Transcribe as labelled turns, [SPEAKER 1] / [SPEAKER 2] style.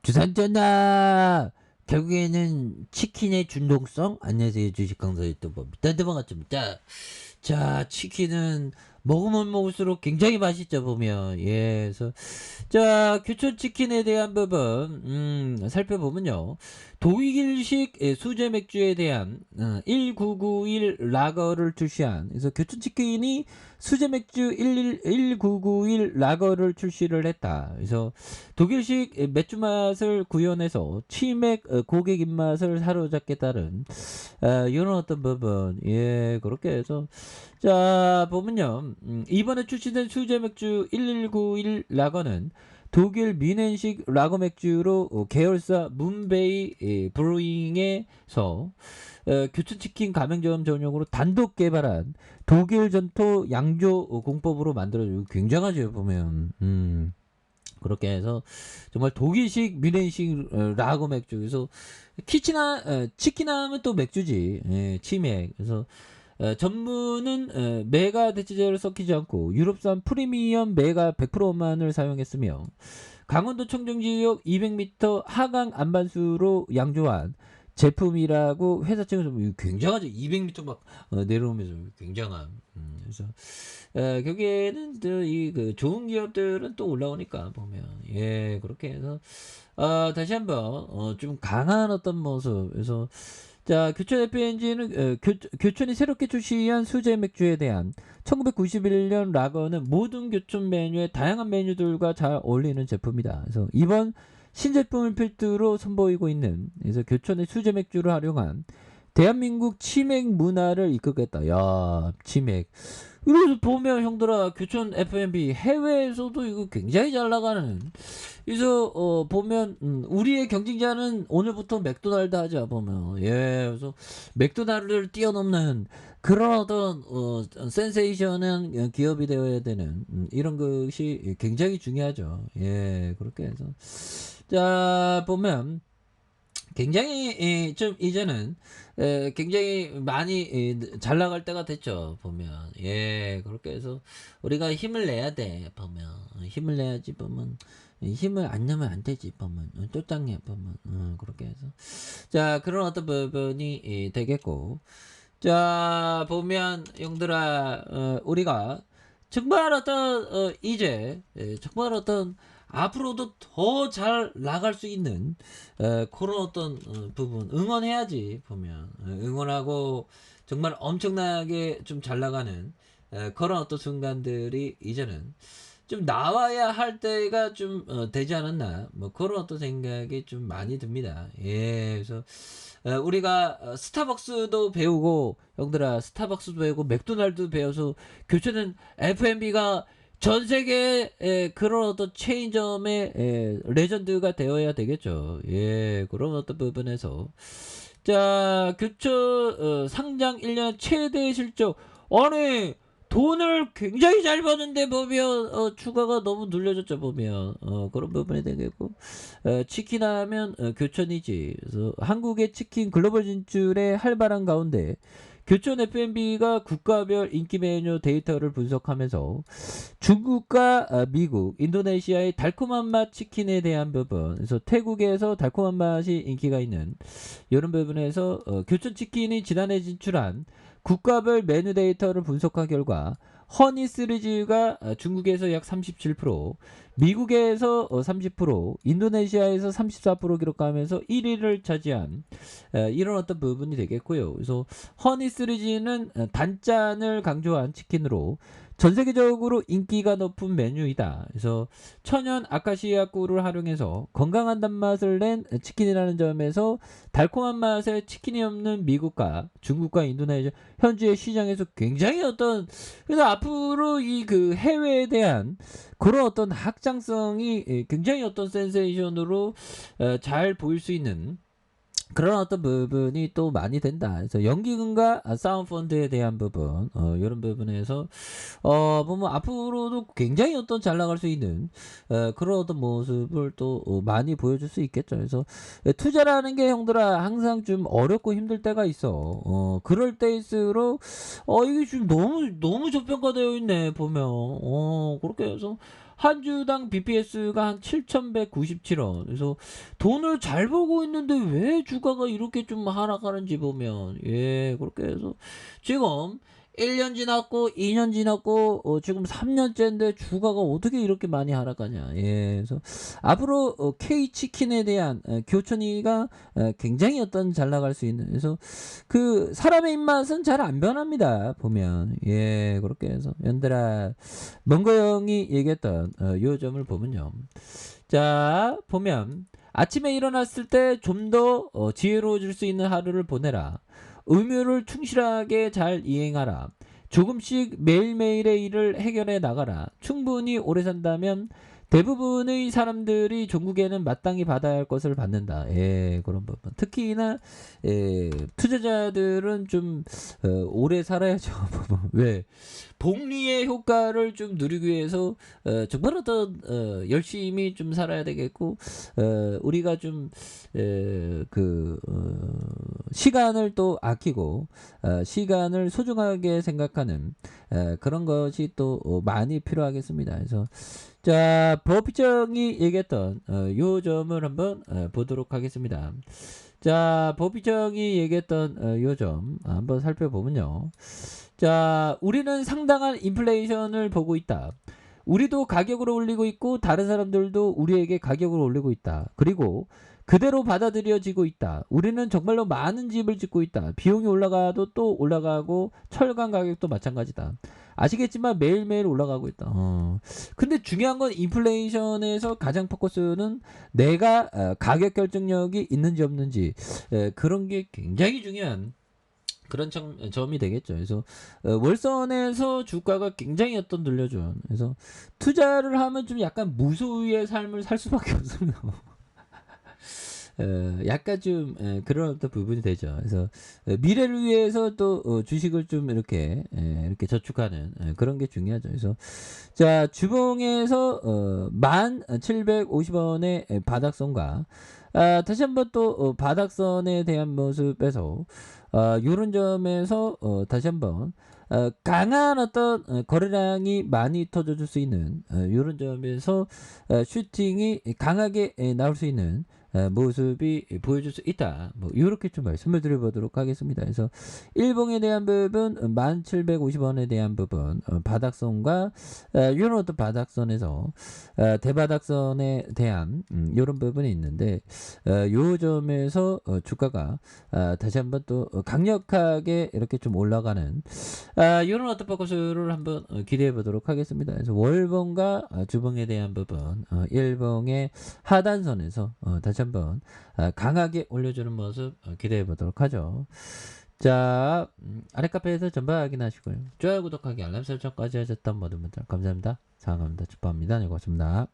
[SPEAKER 1] 주산전화 결국에는 치킨의 중독성. 안녕하세요, 주식 강사 유튜버 밑단대방아입니다. 자, 치킨은 먹으면 먹을수록 굉장히 맛있죠, 보면. 예, 그래서 자, 교촌 치킨에 대한 부분 살펴보면요, 독일식 수제 맥주에 대한 1991 라거를 출시한, 그래서 교촌 치킨이 수제 맥주 1991 라거를 출시를 했다. 그래서 독일식 맥주 맛을 구현해서 치맥 고객 입맛을 사로잡겠다는 이런 어떤 부분. 예, 그렇게 해서 자, 보면요, 이번에 출시된 수제 맥주 1191 라거는 독일 뮌헨식 라거 맥주로 계열사 문베이 브루잉에서 교촌치킨 가맹점 전용으로 단독 개발한 독일 전통 양조 공법으로 만들어지고, 굉장하죠, 보면. 그렇게 해서 정말 독일식 뮌헨식 라거 맥주. 그래서 치킨하면 또 맥주지. 예, 치맥. 그래서 전문은 메가 대체제를 섞이지 않고 유럽산 프리미엄 메가 100%만을 사용했으며, 강원도 청정지역 200m 하강 안반수로 양조한 제품이라고 회사 측에서. 굉장하죠. 200m 막 내려오면서 굉장한. 그래서 결국에는 그 좋은 기업들은 또 올라오니까 보면. 예, 그렇게 해서 다시 한번 좀 강한 어떤 모습. 그래서 자, 교촌 FNG는 교촌이 새롭게 출시한 수제 맥주에 대한 1991년 라거는 모든 교촌 메뉴의 다양한 메뉴들과 잘 어울리는 제품이다. 그래서 이번 신제품을 필두로 선보이고 있는, 그래서 교촌의 수제 맥주를 활용한 대한민국 치맥 문화를 이끌겠다. 야, 치맥. 이래서 보면 형들아, 교촌 F&B 해외에서도 이거 굉장히 잘 나가는. 그래서 보면 우리의 경쟁자는 오늘부터 맥도날드 하자 보면. 예, 그래서 맥도날드를 뛰어넘는 그런 어떤 센세이션한 기업이 되어야 되는 이런 것이 굉장히 중요하죠. 예, 그렇게 해서 자, 보면 굉장히 좀 이제는 굉장히 많이 잘 나갈 때가 됐죠, 보면. 예, 그렇게 해서 우리가 힘을 내야 돼, 보면. 힘을 내야지, 보면. 힘을 안 내면 안 되지, 보면. 쫓장해, 보면. 그렇게 해서 자, 그런 어떤 부분이 되겠고, 자, 보면 형들아, 우리가 정말 어떤 이제 정말 어떤 앞으로도 더 잘 나갈 수 있는 그런 어떤 부분 응원해야지, 보면. 응원하고 정말 엄청나게 좀 잘 나가는 그런 어떤 순간들이 이제는 좀 나와야 할 때가 좀 되지 않았나, 뭐 그런 어떤 생각이 좀 많이 듭니다. 예, 그래서 우리가 스타벅스도 배우고, 형들아, 스타벅스도 배우고 맥도날드 배워서 교체는 F&B가 전 세계의 그런 어떤 체인점의 레전드가 되어야 되겠죠. 예, 그런 어떤 부분에서 자, 교촌 상장 1년 최대 실적. 아니, 돈을 굉장히 잘 버는데 보면 추가가 너무 눌려졌죠, 보면. 그런 부분이 되겠고, 치킨 하면 교촌이지. 그래서 한국의 치킨 글로벌 진출에 활발한 가운데 교촌 F&B가 국가별 인기 메뉴 데이터를 분석하면서 중국과 미국, 인도네시아의 달콤한 맛 치킨에 대한 부분, 그래서 태국에서 달콤한 맛이 인기가 있는 이런 부분에서 교촌 치킨이 지난해 진출한 국가별 메뉴 데이터를 분석한 결과 허니 시리즈가 중국에서 약 37%, 미국에서 30%, 인도네시아에서 34% 기록하면서 1위를 차지한 이런 어떤 부분이 되겠고요. 그래서 허니 시리즈는 단짠을 강조한 치킨으로 전 세계적으로 인기가 높은 메뉴이다. 그래서 천연 아카시아 꿀을 활용해서 건강한 단맛을 낸 치킨이라는 점에서 달콤한 맛의 치킨이 없는 미국과 중국과 인도네시아 현지의 시장에서 굉장히 어떤, 그래서 앞으로 이 그 해외에 대한 그런 어떤 확장성이 굉장히 어떤 센세이션으로 잘 보일 수 있는 그런 어떤 부분이 또 많이 된다. 그래서 연기금과 사운드펀드에 대한 부분, 이런 부분에서 보면 앞으로도 굉장히 어떤 잘 나갈 수 있는 그런 어떤 모습을 또 많이 보여줄 수 있겠죠. 그래서 투자라는 게 형들아 항상 좀 어렵고 힘들 때가 있어. 그럴 때일수록 이게 좀 너무 저평가되어 있네, 보면. 그렇게 해서 한 주당 BPS가 한 7,197원. 그래서 돈을 잘 벌고 있는데 왜 주가가 이렇게 좀 하락하는지 보면, 예, 그렇게 해서 지금 1년 지났고 2년 지났고 지금 3년째인데 주가가 어떻게 이렇게 많이 하락하냐. 예. 그래서 앞으로 K치킨에 대한 교촌이가 굉장히 잘 나갈 수 있는, 그래서 그 사람의 입맛은 잘 안 변합니다. 보면. 예. 그렇게 해서 연달아 먼거 형이 얘기했던 요 점을 보면요. 자, 보면 아침에 일어났을 때 좀 더 지혜로워질 수 있는 하루를 보내라. 의무를 충실하게 잘 이행하라. 조금씩 매일매일의 일을 해결해 나가라. 충분히 오래 산다면 대부분의 사람들이 종국에는 마땅히 받아야 할 것을 받는다. 예, 그런 부분. 특히나 투자자들은 좀 오래 살아야죠. 왜? 복리의 효과를 좀 누리기 위해서 정말 열심히 좀 살아야 되겠고, 우리가 좀 시간을 또 아끼고 시간을 소중하게 생각하는 그런 것이 또 많이 필요하겠습니다. 그래서 자, 버피정이 얘기했던 요 점을 한번 보도록 하겠습니다. 자, 버피정이 얘기했던 요 점 한번 살펴보면요. 자, 우리는 상당한 인플레이션을 보고 있다. 우리도 가격을 올리고 있고 다른 사람들도 우리에게 가격을 올리고 있다. 그리고 그대로 받아들여지고 있다. 우리는 정말로 많은 집을 짓고 있다. 비용이 올라가도 또 올라가고 철강 가격도 마찬가지다. 아시겠지만 매일매일 올라가고 있다. 근데 중요한 건 인플레이션에서 가장 포커스는 내가 가격 결정력이 있는지 없는지, 그런 게 굉장히 중요한 그런 점이 되겠죠. 그래서 월선에서 주가가 굉장히 늘려줘. 그래서 투자를 하면 좀 약간 무소유의 삶을 살 수밖에 없습니다. 약간 좀 그런 어떤 부분이 되죠. 그래서 미래를 위해서 또 주식을 좀 이렇게 저축하는 그런 게 중요하죠. 그래서 자, 주봉에서 1,750원의 바닥선과 다시 한번 또 바닥선에 대한 모습에서 요런 점에서 다시 한번 강한 어떤 거래량이 많이 터져줄 수 있는 요런 점에서 슈팅이 강하게 나올 수 있는 모습이 보여줄 수 있다. 뭐 이렇게 좀 말씀을 드려보도록 하겠습니다. 그래서 일봉에 대한 부분 1,750원에 대한 부분 바닥선과 이런 어떤 바닥선에서 대바닥선에 대한 이런 부분이 있는데, 요 점에서 주가가 다시 한번 또 강력하게 이렇게 좀 올라가는 이런 어떤 포커스를 한번 기대해 보도록 하겠습니다. 그래서 월봉과 주봉에 대한 부분 일봉의 하단선에서 다시 한번 강하게 올려주는 모습 기대해 보도록 하죠. 자, 아래 카페에서 전방 확인하시고요. 좋아요, 구독하기, 알람 설정까지 하셨던 모든 분들 감사합니다. 사랑합니다. 축복합니다. 네, 고맙습니다.